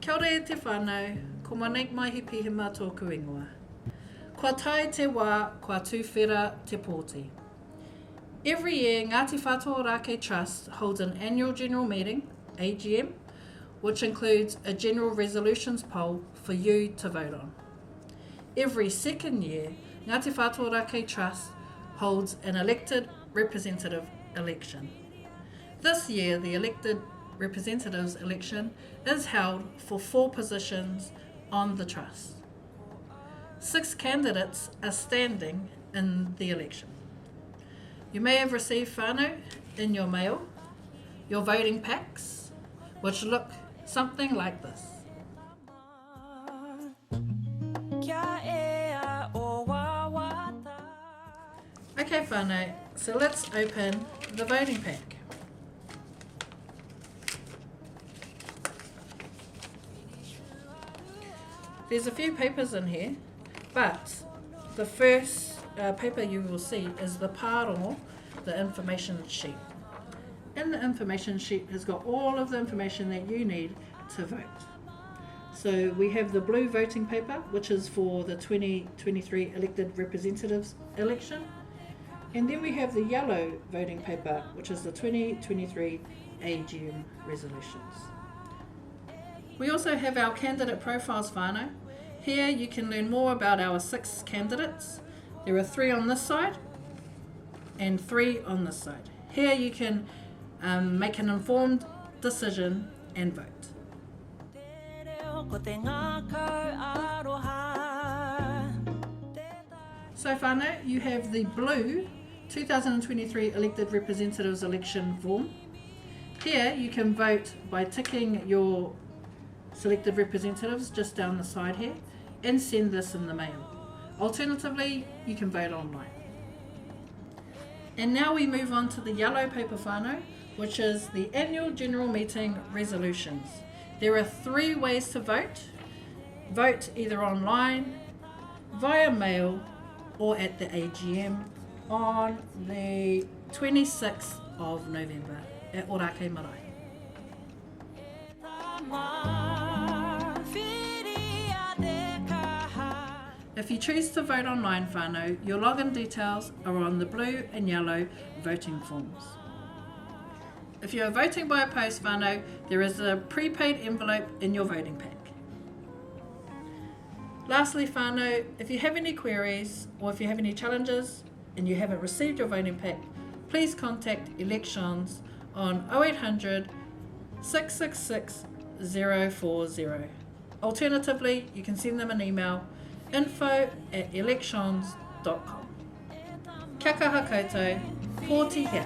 Kia ora e te whānau, ko Monique Mahi Pihima tōku ingoa. Kua tai te wā, kua tūwhera te pōti. Every year, Ngāti Whātua Ōrākei Trust holds an annual general meeting, AGM, which includes a general resolutions poll for you to vote on. Every second year, Ngāti Whātua Ōrākei Trust holds an elected representative election. This year, the elected representatives election is held for 4 positions on the Trust. 6 candidates are standing in the election. You may have received whānau in your mail, your voting packs, which look something like this. Okay whānau, so let's open the voting pack. There's a few papers in here, but the first paper you will see is the pārongo, the information sheet. And the information sheet has got all of the information that you need to vote. So we have the blue voting paper, which is for the 2023 elected representatives election. And then we have the yellow voting paper, which is the 2023 AGM resolutions. We also have our candidate profiles whānau. Here you can learn more about our 6 candidates. There are 3 on this side and 3 on this side. Here you can make an informed decision and vote. So whānau, you have the blue 2023 elected representatives election form. Here you can vote by ticking your selected representatives just down the side here and send this in the mail. Alternatively, you can vote online. And now we move on to the yellow paper whānau, which is the annual general meeting resolutions. There are 3 ways to vote. Vote either online, via mail, or at the AGM on the 26th of November at Ōrākei Marae. If you choose to vote online whānau, your login details are on the blue and yellow voting forms. If you are voting by a post whānau, there is a prepaid envelope in your voting pack. Lastly whānau, if you have any queries or if you have any challenges and you haven't received your voting pack, please contact Elections on 0800 666 040. Alternatively, you can send them an email info@elections.com. Kia kaha koutou, pōti hea.